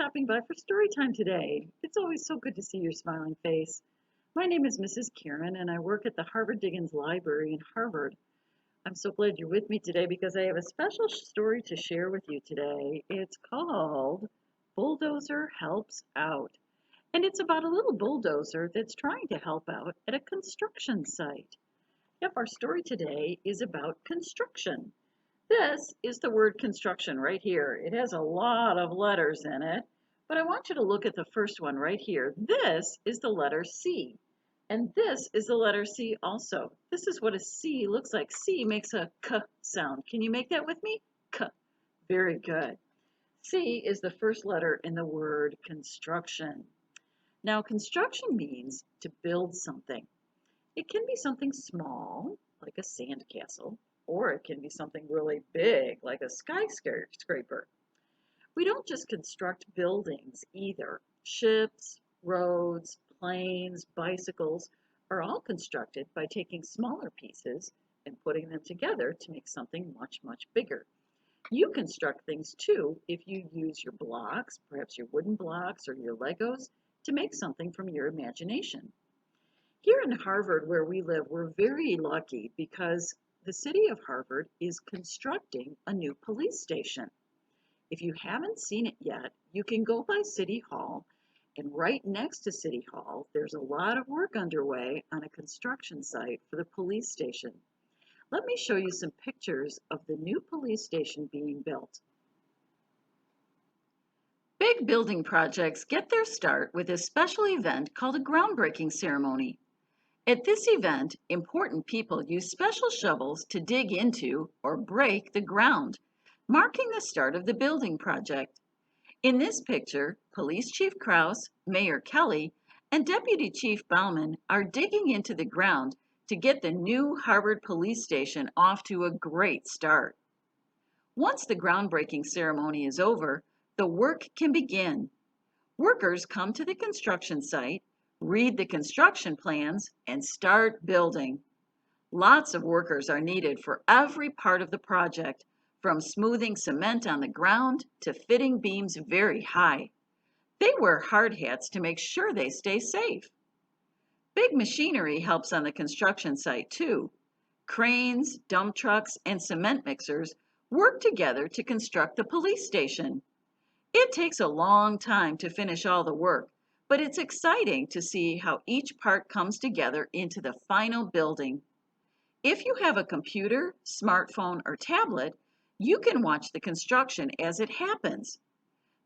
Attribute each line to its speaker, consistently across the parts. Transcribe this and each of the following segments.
Speaker 1: stopping by for story time today. It's always so good to see your smiling face. My name is Mrs. Karen, and I work at the Harvard Dickens Library in Harvard. I'm so glad you're with me today because I have a special story to share with you today. It's called Bulldozer Helps Out, and it's about a little bulldozer that's trying to help out at a construction site. Yep, our story today is about construction. This is the word construction right here. It has a lot of letters in it, but I want you to look at the first one right here. This is the letter C, and this is the letter C also. This is what a C looks like. C makes a K sound. Can you make that with me? K. Very good. C is the first letter in the word construction. Now, construction means to build something. It can be something small, like a sandcastle, or it can be something really big, like a skyscraper. We don't just construct buildings either. Ships, roads, planes, bicycles are all constructed by taking smaller pieces and putting them together to make something much, much bigger. You construct things too if you use your blocks, perhaps your wooden blocks or your Legos, to make something from your imagination. Here in Harvard, where we live, we're very lucky because the city of Harvard is constructing a new police station. If you haven't seen it yet, you can go by City Hall, and right next to City Hall, there's a lot of work underway on a construction site for the police station. Let me show you some pictures of the new police station being built. Big building projects get their start with a special event called a groundbreaking ceremony. At this event, important people use special shovels to dig into or break the ground, marking the start of the building project. In this picture, Police Chief Kraus, Mayor Kelly, and Deputy Chief Bauman are digging into the ground to get the new Harvard Police Station off to a great start. Once the groundbreaking ceremony is over, the work can begin. Workers come to the construction site, read the construction plans, and start building. Lots of workers are needed for every part of the project, from smoothing cement on the ground to fitting beams very high. They wear hard hats to make sure they stay safe. Big machinery helps on the construction site too. Cranes, dump trucks, and cement mixers work together to construct the police station. It takes a long time to finish all the work, but it's exciting to see how each part comes together into the final building. If you have a computer, smartphone, or tablet, you can watch the construction as it happens.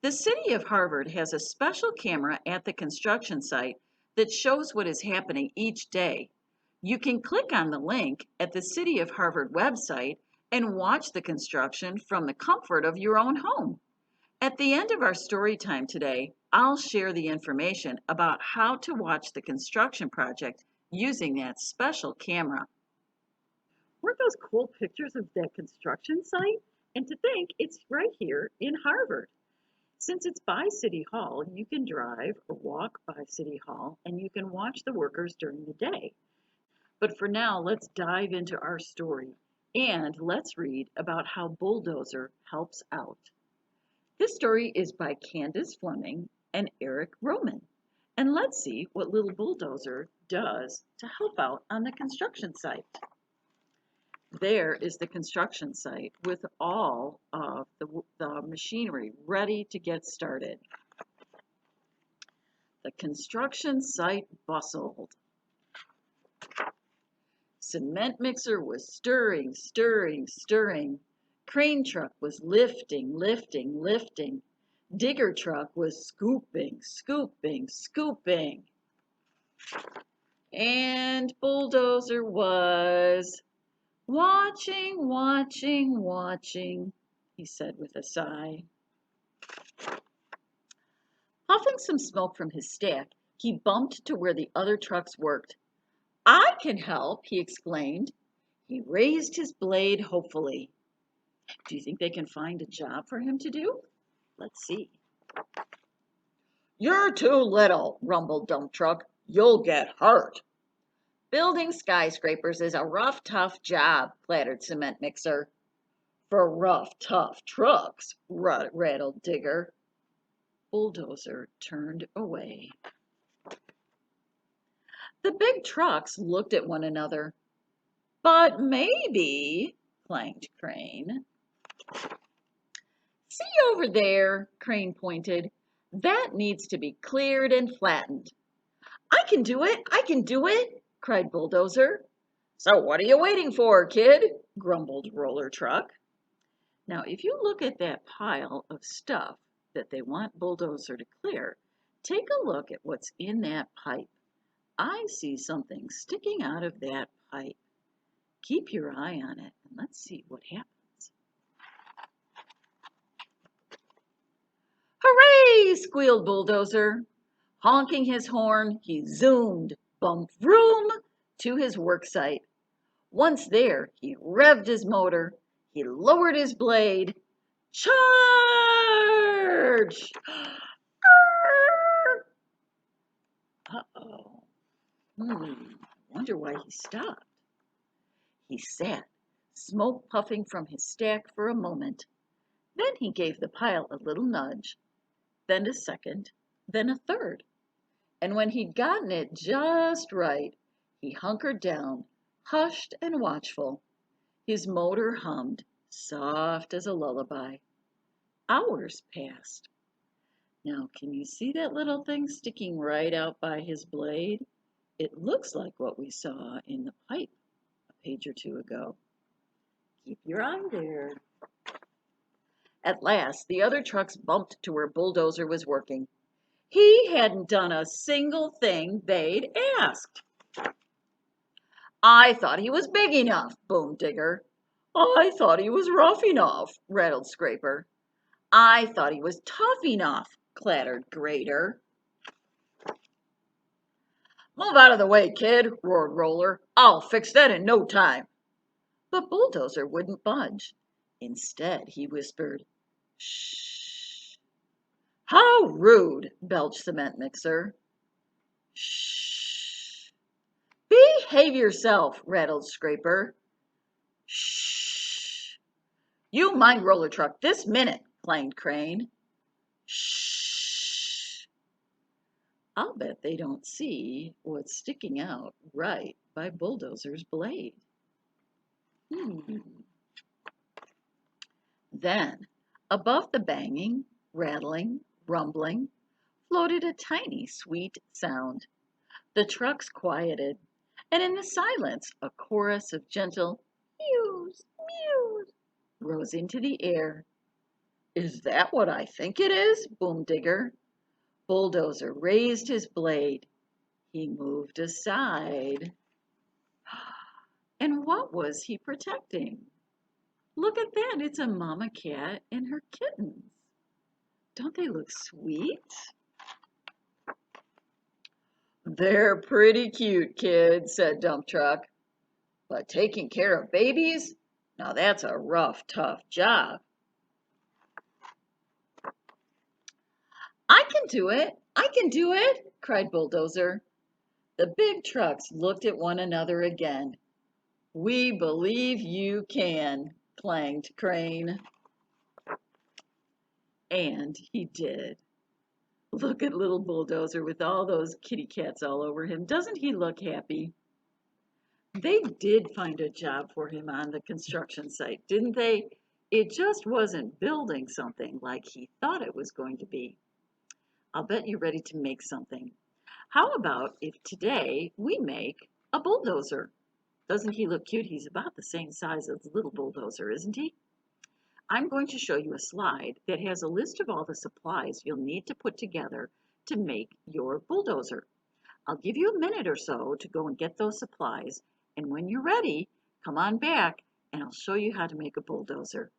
Speaker 1: The City of Harvard has a special camera at the construction site that shows what is happening each day. You can click on the link at the City of Harvard website and watch the construction from the comfort of your own home. At the end of our story time today, I'll share the information about how to watch the construction project using that special camera. Weren't those cool pictures of that construction site? And to think it's right here in Harvard. Since it's by City Hall, you can drive or walk by City Hall and you can watch the workers during the day. But for now, let's dive into our story and let's read about how Bulldozer helps out. This story is by Candace Fleming and Eric Roman. And let's see what little bulldozer does to help out on the construction site. There is the construction site with all of the machinery ready to get started. The construction site bustled. Cement mixer was stirring, stirring, stirring. Crane truck was lifting, lifting, lifting. Digger truck was scooping, scooping, scooping. And bulldozer was watching, watching, watching, he said with a sigh. Puffing some smoke from his stack, he bumped to where the other trucks worked. I can help, he exclaimed. He raised his blade hopefully. Do you think they can find a job for him to do? Let's see. You're too little, rumbled Dump Truck. You'll get hurt. Building skyscrapers is a rough, tough job, clattered Cement Mixer. For rough, tough trucks, rattled Digger. Bulldozer turned away. The big trucks looked at one another. But maybe, clanged Crane. See over there, Crane pointed. That needs to be cleared and flattened. I can do it, I can do it, cried Bulldozer. So what are you waiting for, kid? Grumbled Roller Truck. Now, if you look at that pile of stuff that they want Bulldozer to clear, take a look at what's in that pipe. I see something sticking out of that pipe. Keep your eye on it and let's see what happens. Hooray! Squealed Bulldozer. Honking his horn, he zoomed, bump, vroom, to his work site. Once there, he revved his motor, he lowered his blade. Charge! Uh-oh. Wonder why he stopped. He sat, smoke puffing from his stack for a moment. Then he gave the pile a little nudge, then a second, then a third. And when he'd gotten it just right, he hunkered down, hushed and watchful. His motor hummed, soft as a lullaby. Hours passed. Now, can you see that little thing sticking right out by his blade? It looks like what we saw in the pipe a page or two ago. Keep your eye there. At last, the other trucks bumped to where Bulldozer was working. He hadn't done a single thing they'd asked. I thought he was big enough, boomed Digger. I thought he was rough enough, rattled Scraper. I thought he was tough enough, clattered Grader. Move out of the way, kid, roared Roller. I'll fix that in no time. But Bulldozer wouldn't budge. Instead, he whispered, shh. How rude, belched Cement Mixer. Shh. Behave yourself, rattled Scraper. Shh. You mind Roller Truck this minute, clanged Crane. Shh. I'll bet they don't see what's sticking out right by Bulldozer's blade. Then, above the banging, rattling, rumbling, floated a tiny, sweet sound. The trucks quieted, and in the silence, a chorus of gentle mews, mews rose into the air. Is that what I think it is? Boomed Digger. Bulldozer raised his blade. He moved aside. And what was he protecting? Look at that, it's a mama cat and her kittens. Don't they look sweet? They're pretty cute, kid, said Dump Truck. But taking care of babies? Now that's a rough, tough job. I can do it, cried Bulldozer. The big trucks looked at one another again. We believe you can, clanged Crane. And he did. Look at little Bulldozer with all those kitty cats all over him. Doesn't he look happy? They did find a job for him on the construction site, didn't they? It just wasn't building something like he thought it was going to be. I'll bet you're ready to make something. How about if today we make a bulldozer? Doesn't he look cute? He's about the same size as little Bulldozer, isn't he? I'm going to show you a slide that has a list of all the supplies you'll need to put together to make your bulldozer. I'll give you a minute or so to go and get those supplies, and when you're ready, come on back and I'll show you how to make a bulldozer.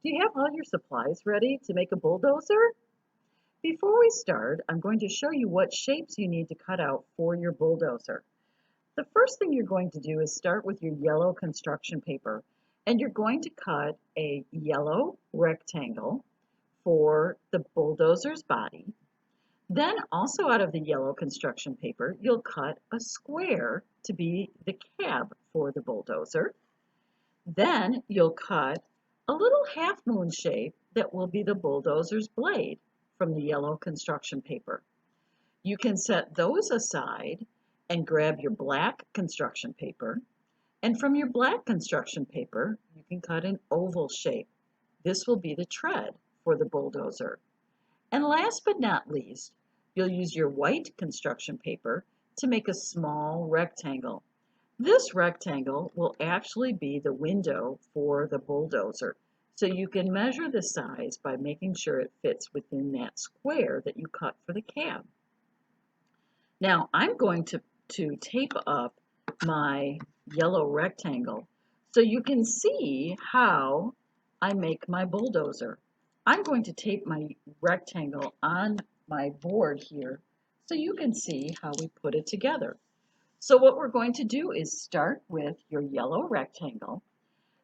Speaker 1: Do you have all your supplies ready to make a bulldozer? Before we start, I'm going to show you what shapes you need to cut out for your bulldozer. The first thing you're going to do is start with your yellow construction paper, and you're going to cut a yellow rectangle for the bulldozer's body. Then also out of the yellow construction paper, you'll cut a square to be the cab for the bulldozer. Then you'll cut a little half moon shape that will be the bulldozer's blade from the yellow construction paper. You can set those aside and grab your black construction paper. And from your black construction paper, you can cut an oval shape. This will be the tread for the bulldozer. And last but not least, you'll use your white construction paper to make a small rectangle. This rectangle will actually be the window for the bulldozer. So you can measure the size by making sure it fits within that square that you cut for the cab. Now I'm going to tape up my yellow rectangle so you can see how I make my bulldozer. I'm going to tape my rectangle on my board here so you can see how we put it together. So what we're going to do is start with your yellow rectangle.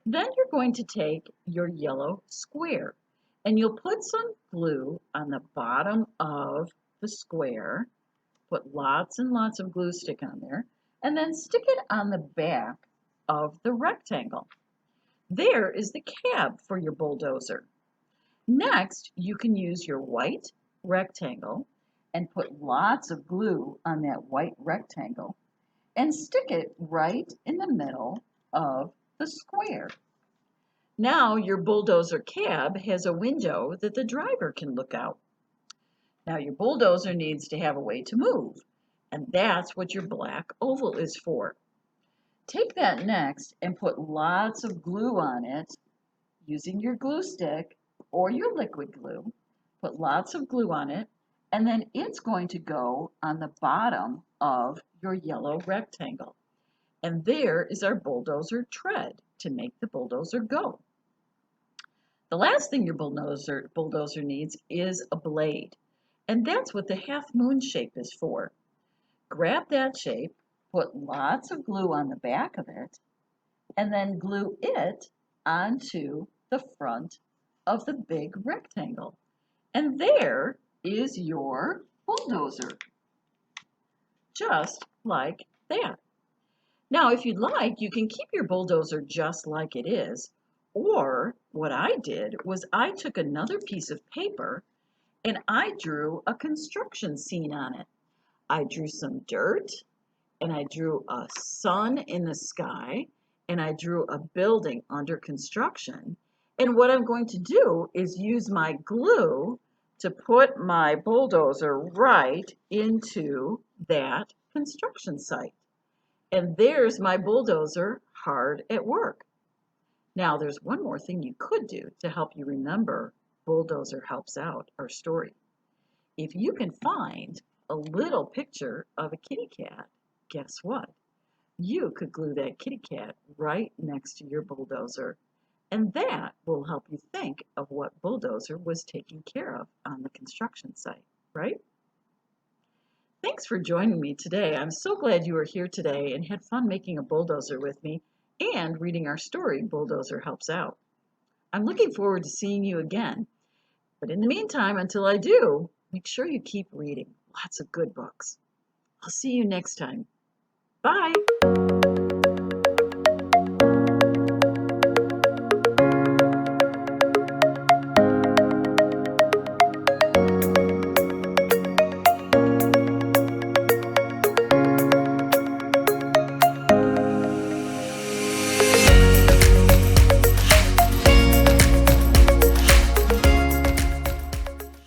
Speaker 1: Then you're going to take your yellow square and you'll put some glue on the bottom of the square. Put lots and lots of glue stick on there and then stick it on the back of the rectangle. There is the cab for your bulldozer. Next, you can use your white rectangle and put lots of glue on that white rectangle and stick it right in the middle of the square. Now your bulldozer cab has a window that the driver can look out. Now your bulldozer needs to have a way to move, and that's what your black oval is for. Take that next and put lots of glue on it using your glue stick or your liquid glue. Put lots of glue on it, and then it's going to go on the bottom of your yellow rectangle. And there is our bulldozer tread to make the bulldozer go. The last thing your bulldozer needs is a blade. And that's what the half moon shape is for. Grab that shape, put lots of glue on the back of it, and then glue it onto the front of the big rectangle. And there is your bulldozer, just like that. Now, if you'd like, you can keep your bulldozer just like it is, or what I did was I took another piece of paper and I drew a construction scene on it. I drew some dirt, and I drew a sun in the sky, and I drew a building under construction. And what I'm going to do is use my glue to put my bulldozer right into that construction site. And there's my bulldozer hard at work. Now, there's one more thing you could do to help you remember Bulldozer Helps Out, our story. If you can find a little picture of a kitty cat, guess what? You could glue that kitty cat right next to your bulldozer, and that will help you think of what bulldozer was taking care of on the construction site, right? Thanks for joining me today. I'm so glad you were here today and had fun making a bulldozer with me and reading our story, Bulldozer Helps Out. I'm looking forward to seeing you again. But in the meantime, until I do, make sure you keep reading lots of good books. I'll see you next time. Bye.